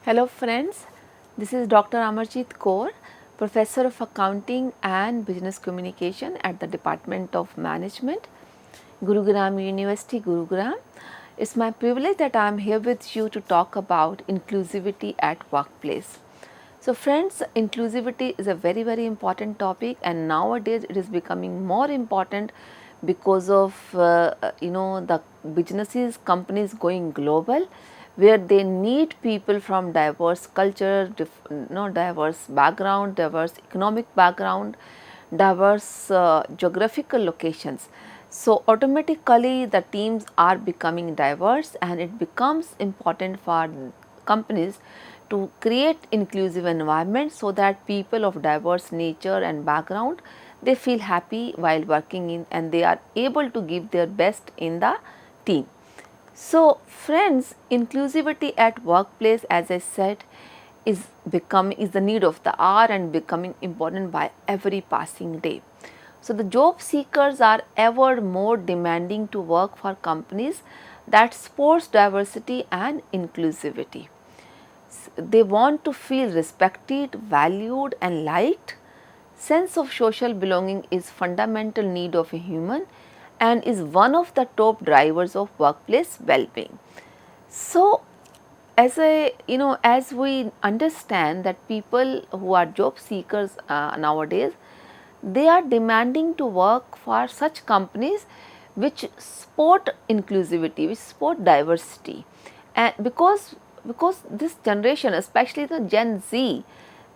Hello friends, this is Dr. Amarjit Kaur, Professor of Accounting and Business Communication at the Department of Management, Gurugram University, Gurugram. It's my privilege that I am here with you to talk about inclusivity at workplace. So friends, inclusivity is a very important topic, and nowadays it is becoming more important because of the businesses, companies going global, where they need people from diverse culture, diverse background, diverse economic background, diverse geographical locations. So automatically the teams are becoming diverse, and it becomes important for companies to create inclusive environment so that people of diverse nature and background, they feel happy while working in, and they are able to give their best in the team. So friends, inclusivity at workplace, as I said, is the need of the hour and becoming important by every passing day. So the job seekers are ever more demanding to work for companies that supports diversity and inclusivity. They want to feel respected, valued and liked. Sense of social belonging is fundamental need of a human and is one of the top drivers of workplace well-being. So as we understand that people who are job seekers nowadays, they are demanding to work for such companies which support inclusivity, which support diversity, and because this generation, especially the Gen Z,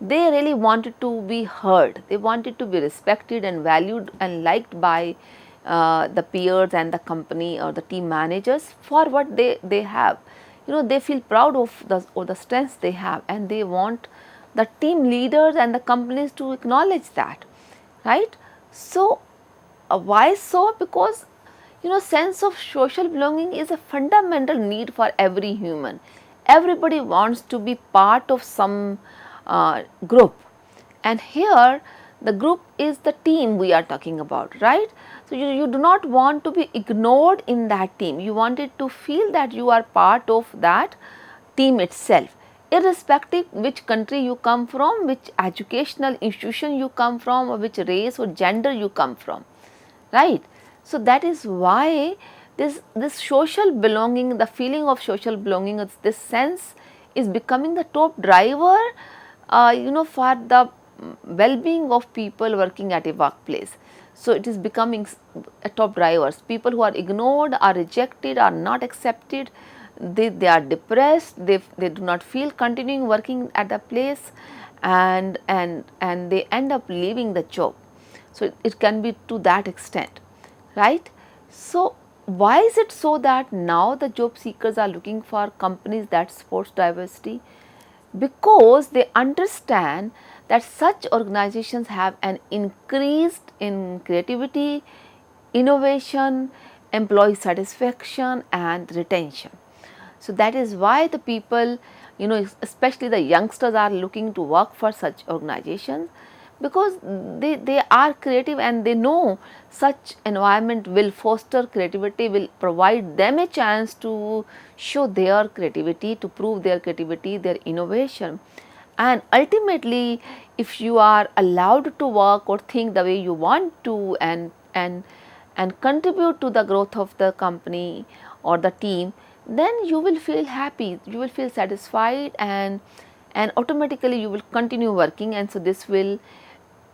they really wanted to be heard, they wanted to be respected and valued and liked by the peers and the company or the team managers for what they have. They feel proud of the strengths they have, and they want the team leaders and the companies to acknowledge that, right? So why so? Because sense of social belonging is a fundamental need for every human. Everybody wants to be part of some group, and here the group is the team we are talking about, right? So you do not want to be ignored in that team. You wanted to feel that you are part of that team itself, irrespective which country you come from, which educational institution you come from, or which race or gender you come from, right? So that is why this social belonging, the feeling of social belonging, this sense is becoming the top driver for the well-being of people working at a workplace. So it is becoming a top drivers. People who are ignored, are rejected, are not accepted, they are depressed, they do not feel continuing working at the place, and they end up leaving the job. So it can be to that extent, right? So why is it so that now the job seekers are looking for companies that supports diversity? Because they understand that such organizations have an increased in creativity, innovation, employee satisfaction and retention. So that is why the people, especially the youngsters, are looking to work for such organizations, because they are creative and they know such environment will foster creativity, will provide them a chance to show their creativity, to prove their creativity, their innovation. And ultimately, if you are allowed to work or think the way you want to, and contribute to the growth of the company or the team, then you will feel happy, you will feel satisfied, and automatically you will continue working, and so this will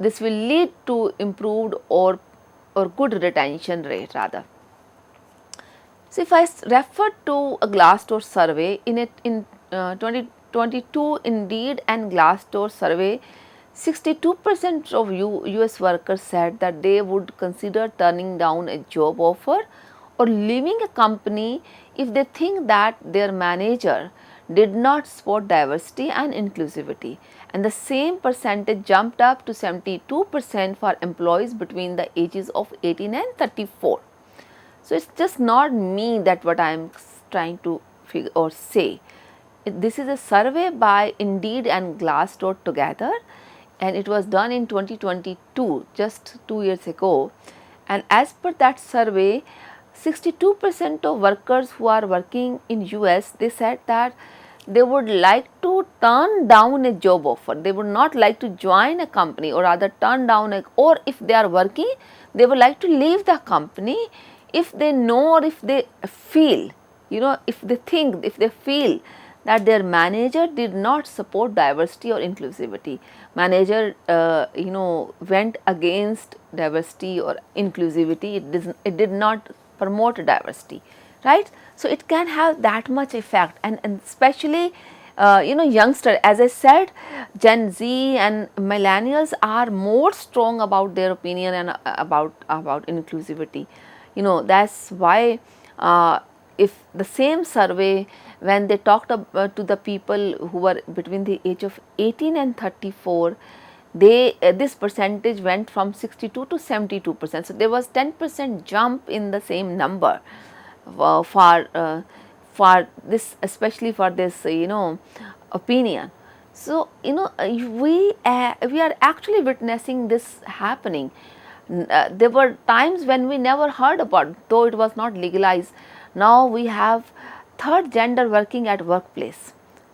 lead to improved or good retention rate rather. So if I refer to a Glassdoor survey in 2022, Indeed and Glassdoor survey, 62% of US workers said that they would consider turning down a job offer or leaving a company if they think that their manager did not support diversity and inclusivity, and the same percentage jumped up to 72% for employees between the ages of 18 and 34. So it's just not me that what I am trying to figure or say. This is a survey by Indeed and Glassdoor together, and it was done in 2022, just 2 years ago. And as per that survey, 62% of workers who are working in US, they said that they would like to turn down a job offer. They would not like to join a company, or rather turn down a, or if they are working, they would like to leave the company if they know, or if they feel, if they think, if they feel that their manager did not support diversity or inclusivity. Manager, went against diversity or inclusivity. It did not promote diversity, right? So it can have that much effect, and especially youngster, as I said, Gen Z and millennials are more strong about their opinion and about inclusivity. That's why if the same survey, when they talked to the people who were between the age of 18 and 34, they this percentage went from 62 to 72%. So there was 10% jump in the same number uh, for uh, for this, especially for this opinion. So we are actually witnessing this happening. There were times when we never heard about, though it was not legalized. Now we have third gender working at workplace.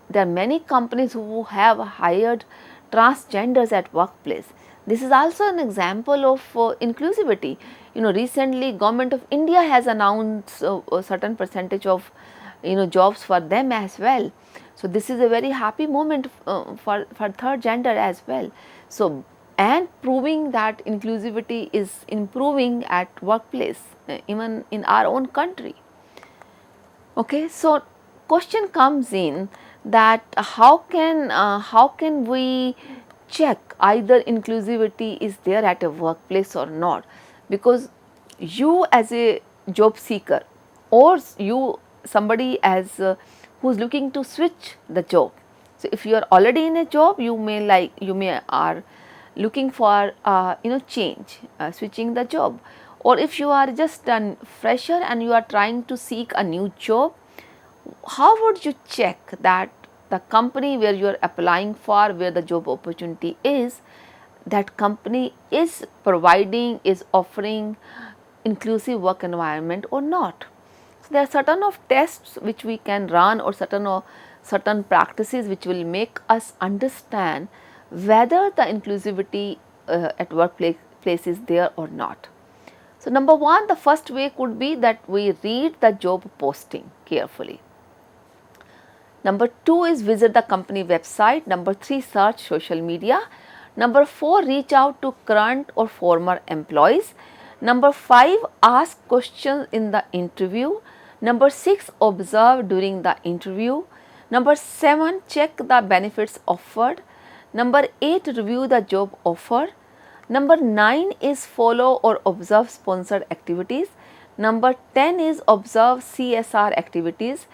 There are many companies who have hired transgenders at workplace. This is also an example of inclusivity. Recently Government of India has announced a certain percentage of jobs for them as well. So this is a very happy moment for third gender as well. So, and proving that inclusivity is improving at workplace, even in our own country. Okay, so question comes in that how can we check either inclusivity is there at a workplace or not, because you as a job seeker, or you somebody as who's looking to switch the job. So if you are already in a job, you may are looking for change, switching the job, or if you are just a fresher and you are trying to seek a new job, how would you check that the company where you are applying for, where the job opportunity is, that company is providing, is offering inclusive work environment or not? So there are certain of tests which we can run, or certain practices which will make us understand whether the inclusivity at workplace is there or not. So number one, the first way could be that we read the job posting carefully. Number two is visit the company website. Number three, search social media. Number four, reach out to current or former employees. Number five, ask questions in the interview. Number six, observe during the interview. Number seven, check the benefits offered. Number eight, review the job offer. Number nine is follow or observe sponsored activities. Number 10 is observe CSR activities.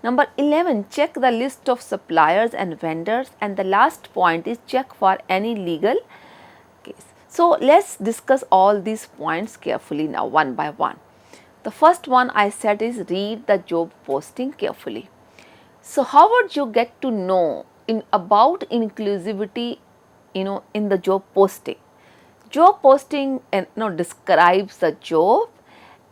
Number 11, check the list of suppliers and vendors, and the last point is check for any legal case. So let's discuss all these points carefully now, one by one. The first one I said is read the job posting carefully. So how would you get to know about inclusivity in the job posting? Job posting describes the job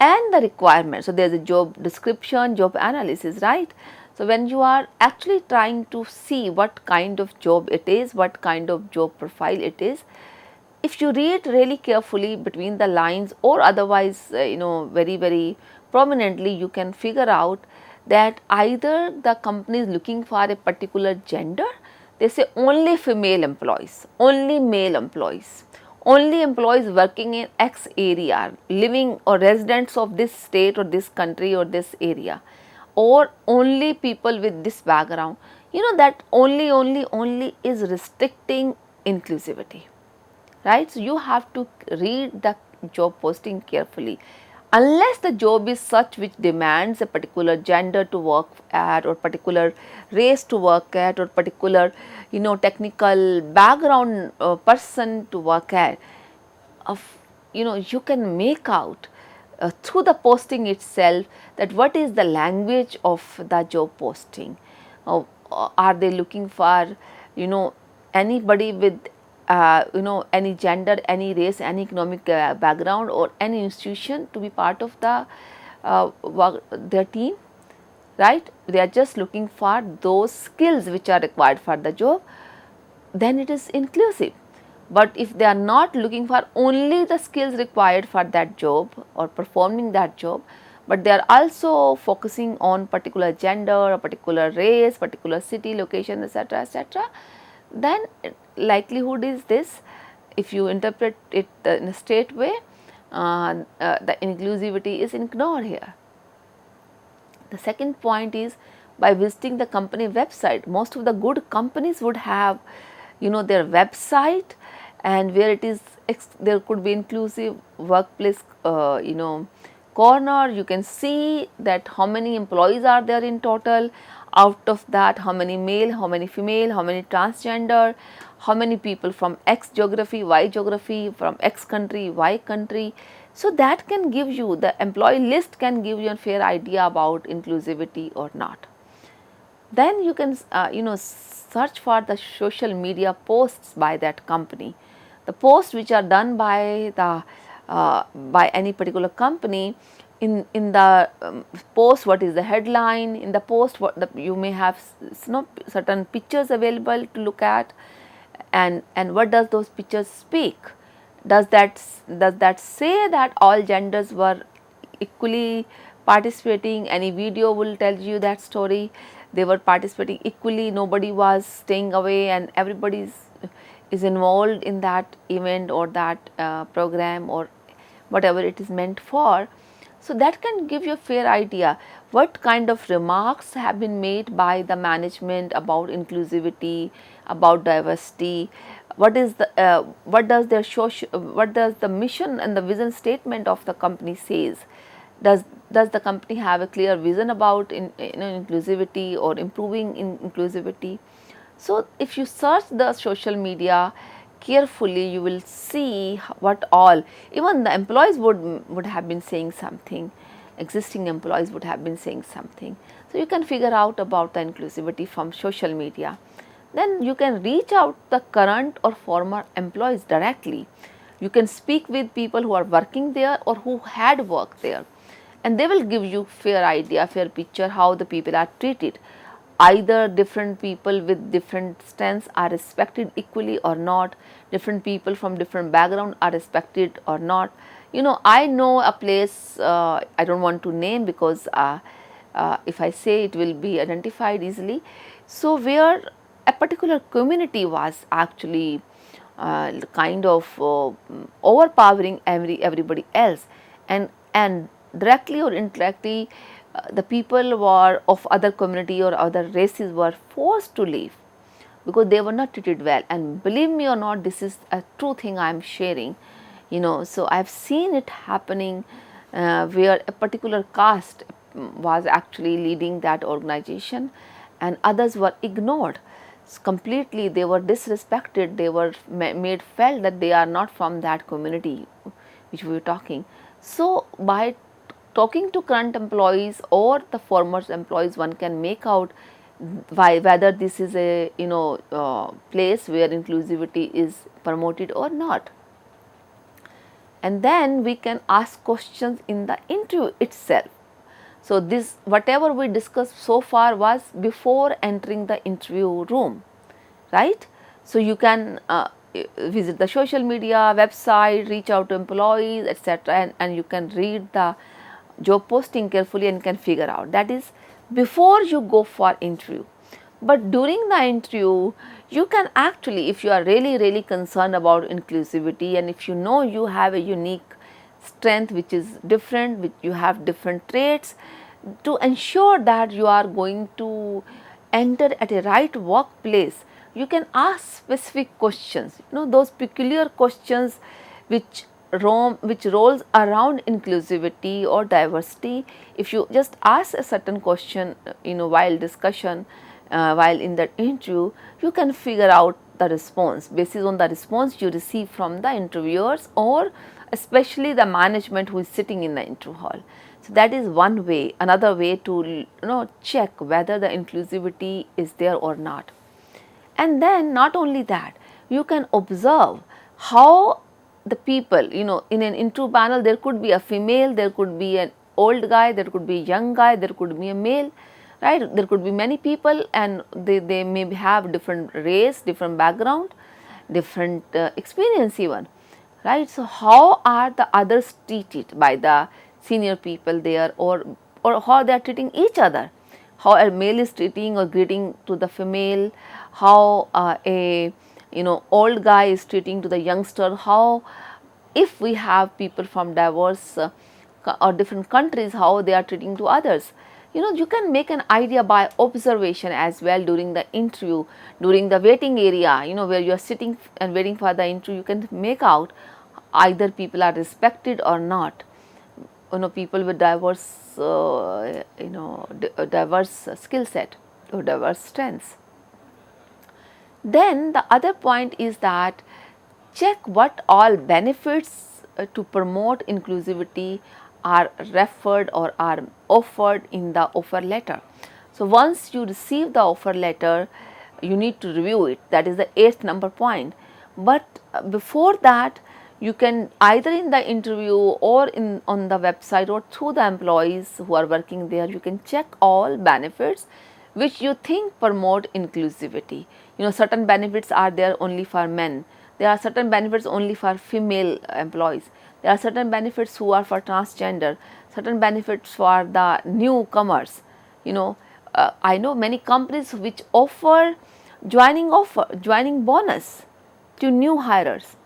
and the requirement. So there is a job description, job analysis, right? So when you are actually trying to see what kind of job it is, what kind of job profile it is, if you read really carefully between the lines, or otherwise very prominently, you can figure out that either the company is looking for a particular gender. They say only female employees, only male employees, only employees working in X area, living or residents of this state or this country or this area, or only people with this background. That only is restricting inclusivity, right? So you have to read the job posting carefully. Unless the job is such which demands a particular gender to work at, or particular race to work at, or particular technical background person to work at, you can make out through the posting itself that what is the language of the job posting. Are they looking for anybody with any gender, any race, any economic background, or any institution to be part of the their team, right? They are just looking for those skills which are required for the job, then it is inclusive. But if they are not looking for only the skills required for that job or performing that job, but they are also focusing on particular gender, a particular race, particular city, location, etc., etc., then likelihood is this, if you interpret it in a straight way, the inclusivity is ignored here. The second point is, by visiting the company website. Most of the good companies would have, their website, and where it is there could be inclusive workplace, corner. You can see that how many employees are there in total. Out of that, how many male, how many female, how many transgender, how many people from X geography, Y geography, from X country, Y country. So that can give you, the employee list can give you a fair idea about inclusivity or not. Then you can search for the social media posts by that company. The posts which are done by the by any particular company, in the post, what is the headline, in the post you may have certain pictures available to look at, and what does those pictures speak? Does that say that all genders were equally participating? Any video will tell you that story. They were participating equally, nobody was staying away, and everybody is involved in that event or that program or whatever it is meant for. So that can give you a fair idea what kind of remarks have been made by the management about inclusivity, about diversity. What is the what does the mission and the vision statement of the company says? Does the company have a clear vision about inclusivity or improving inclusivity? So if you search the social media carefully, you will see what all, even the employees would have been saying something, existing employees would have been saying something. So you can figure out about the inclusivity from social media. Then you can reach out the current or former employees directly. You can speak with people who are working there or who had worked there, and they will give you fair idea, fair picture how the people are treated. Either different people with different strengths are respected equally or not, different people from different background are respected or not. I know a place, I don't want to name because if I say it will be identified easily. So where a particular community was actually kind of overpowering everybody else, and directly or indirectly the people were of other community or other races were forced to leave because they were not treated well. And believe me or not, this is a true thing I am sharing. So I have seen it happening where a particular caste was actually leading that organization and others were ignored completely. They were disrespected, they were made felt that they are not from that community which we were talking. So by talking to current employees or the former employees, one can make out whether this is a place where inclusivity is promoted or not. And then we can ask questions in the interview itself. So this, whatever we discussed so far was before entering the interview room, right? So you can visit the social media website, reach out to employees, etc., and you can read the job posting carefully and can figure out. That is before you go for interview. But during the interview, you can actually, if you are really concerned about inclusivity, and if you have a unique strength which is different, which you have different traits, to ensure that you are going to enter at a right workplace, you can ask specific questions, those peculiar questions which rolls around inclusivity or diversity. If you just ask a certain question, while discussion, while in the interview, you can figure out the response based on the response you receive from the interviewers or especially the management who is sitting in the interview hall. So that is one way. Another way to check whether the inclusivity is there or not. And then not only that, you can observe how the people, in an interview panel, there could be a female, there could be an old guy, there could be a young guy, there could be a male. right? There could be many people and they may have different race, different background, different experience even, right? So, how are the others treated by the senior people there, or how they are treating each other, how a male is treating or greeting to the female, how a old guy is treating to the youngster, how if we have people from diverse or different countries, how they are treating to others. You can make an idea by observation as well during the interview, during the waiting area, where you are sitting and waiting for the interview. You can make out either people are respected or not. People with diverse, diverse skill set or diverse strengths. Then the other point is that check what all benefits to promote inclusivity are referred or are offered in the offer letter. So, once you receive the offer letter, you need to review it. That is the 8th number point. But before that, you can either in the interview or on the website or through the employees who are working there, you can check all benefits which you think promote inclusivity. Certain benefits are there only for men. There are certain benefits only for female employees. There are certain benefits who are for transgender, certain benefits for the newcomers. I know many companies which offer joining bonus to new hirers,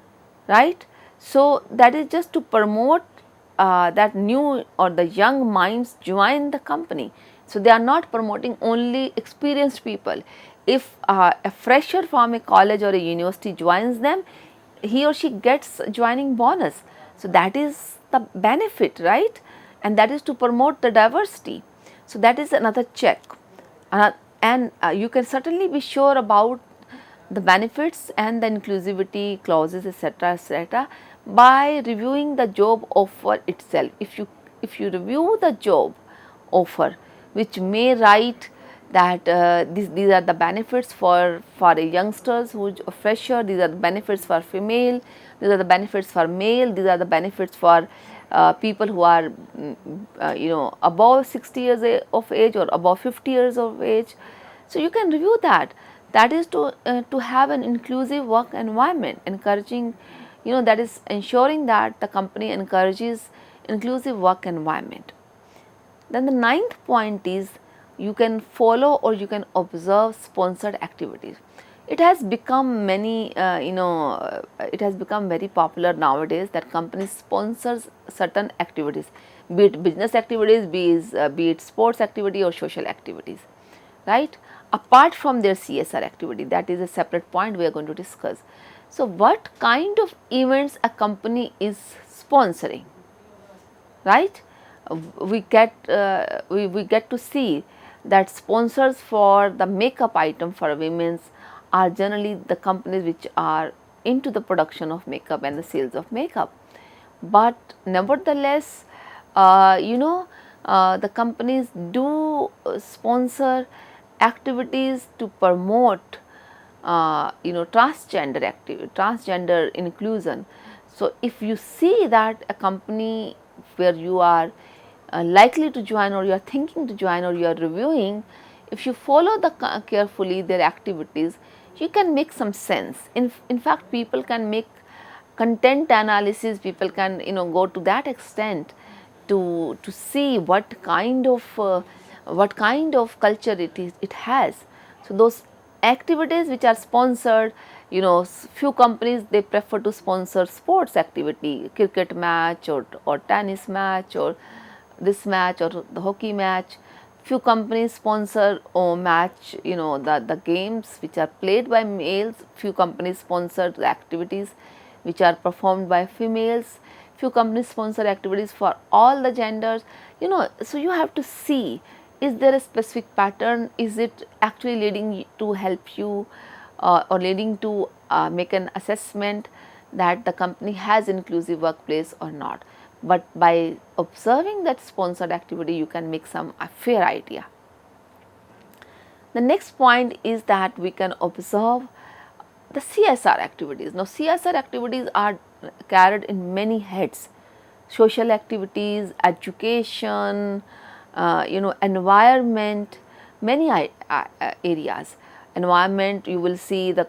right? So, that is just to promote that new or the young minds join the company. So, they are not promoting only experienced people. If a fresher from a college or a university joins them, he or she gets joining bonus. So, that is the benefit, right? And that is to promote the diversity. So, that is another check. And you can certainly be sure about the benefits and the inclusivity clauses, etc., etc., by reviewing the job offer itself. If you review the job offer, which may write that these are the benefits for a youngsters who is a fresher, these are the benefits for female, these are the benefits for male, these are the benefits for people who are above 60 years of age or above 50 years of age. So, you can review that. That is to have an inclusive work environment, encouraging, that is ensuring that the company encourages inclusive work environment. Then the 9th point is you can follow or you can observe sponsored activities. It has become it has become very popular nowadays that companies sponsors certain activities, be it business activities, be it sports activity or social activities, right? Apart from their CSR activity, that is a separate point we are going to discuss. So, what kind of events a company is sponsoring, right? We get to see that sponsors for the makeup item for women's are generally the companies which are into the production of makeup and the sales of makeup. But nevertheless, the companies do sponsor activities to promote transgender inclusion. So, if you see that a company where you are likely to join or you are thinking to join or you are reviewing, if you follow carefully their activities, you can make some sense. In fact, people can make content analysis, people can go to that extent to see what kind of culture it has. So, those activities which are sponsored, few companies they prefer to sponsor sports activity, cricket match or tennis match or this match or the hockey match. Few companies sponsor match, the games which are played by males. Few companies sponsor the activities which are performed by females. Few companies sponsor activities for all the genders. So you have to see, is there a specific pattern? Is it actually leading to help you or leading to make an assessment that the company has inclusive workplace or not? But by observing that sponsored activity, you can make a fair idea. The next point is that we can observe the CSR activities. Now, CSR activities are carried in many heads: social activities, education, environment, many areas. Environment, you will see the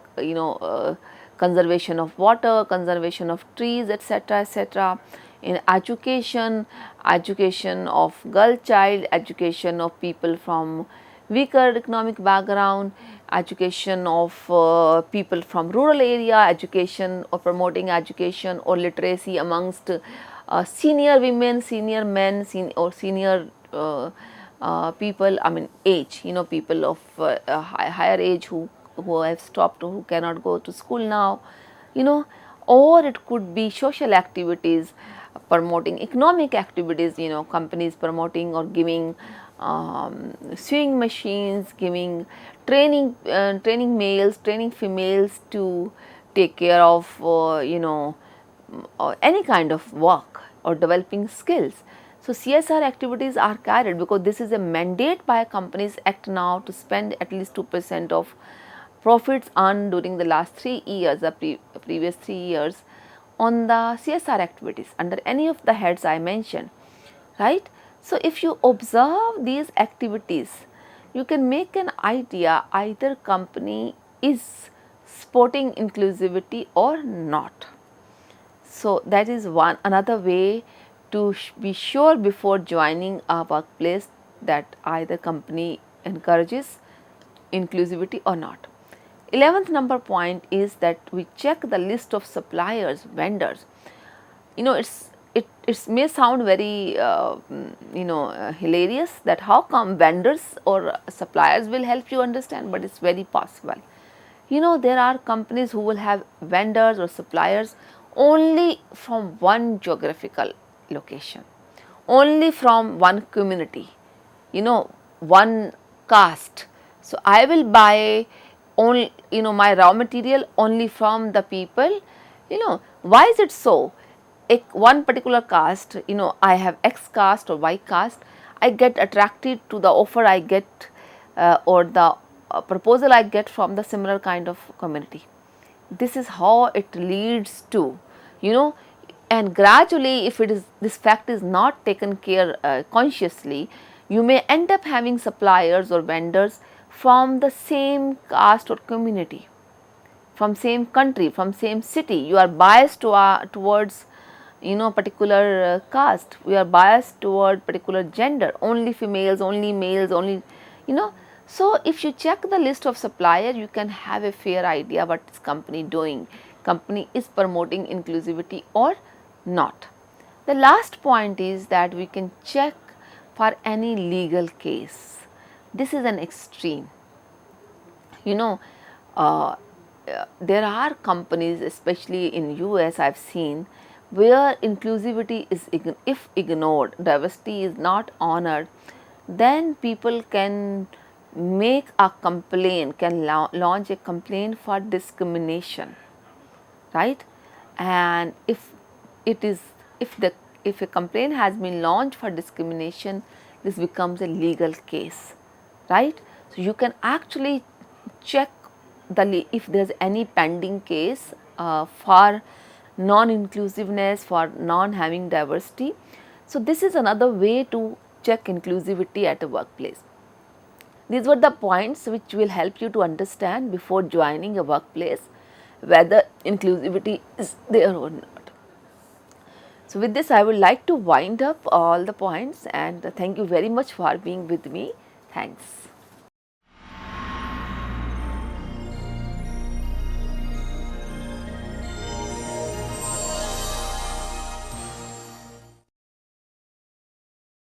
conservation of water, conservation of trees, etc., etc. In education, education of girl child, education of people from weaker economic background, education of people from rural area, education or promoting education or literacy amongst senior women, senior men, or senior people, I mean age, people of higher age who have stopped, who cannot go to school now, you know, or it could be social activities, promoting economic activities, companies promoting or giving sewing machines, giving training males, training females to take care of any kind of work or developing skills. So CSR activities are carried because this is a mandate by Companies Act now to spend at least 2% of profits earned during the last 3 years, the previous 3 years, on the CSR activities under any of the heads I mentioned, right. So if you observe these activities, you can make an idea either company is supporting inclusivity or not. So that is one another way to be sure before joining a workplace that either company encourages inclusivity or not. 11th number point is that we check the list of suppliers, vendors. It may sound very hilarious that how come vendors or suppliers will help you understand, but it's very possible. There are companies who will have vendors or suppliers only from one geographical location, only from one community, one caste. So I will buy only, my raw material only from the people, why is it so? One particular caste, I have X caste or Y caste, I get attracted to the offer I get or the proposal I get from the similar kind of community. This is how it leads to, and gradually, if this fact is not taken care consciously, you may end up having suppliers or vendors from the same caste or community, from same country, from same city. You are biased towards particular caste, we are biased toward particular gender, only females, only males, only, so if you check the list of supplier, you can have a fair idea what is company doing, company is promoting inclusivity or not. The last point is that we can check for any legal case. This is an extreme, uh, there are companies, especially in US, I've seen, where inclusivity is if ignored, diversity is not honored, then people can make a complaint, can launch a complaint for discrimination, right. And if it is, if a complaint has been launched for discrimination, this becomes a legal case, right. So you can actually check if there is any pending case for non-inclusiveness, for non-having diversity. So this is another way to check inclusivity at a workplace. These were the points which will help you to understand before joining a workplace whether inclusivity is there or not. So with this, I would like to wind up all the points, and thank you very much for being with me. Thanks.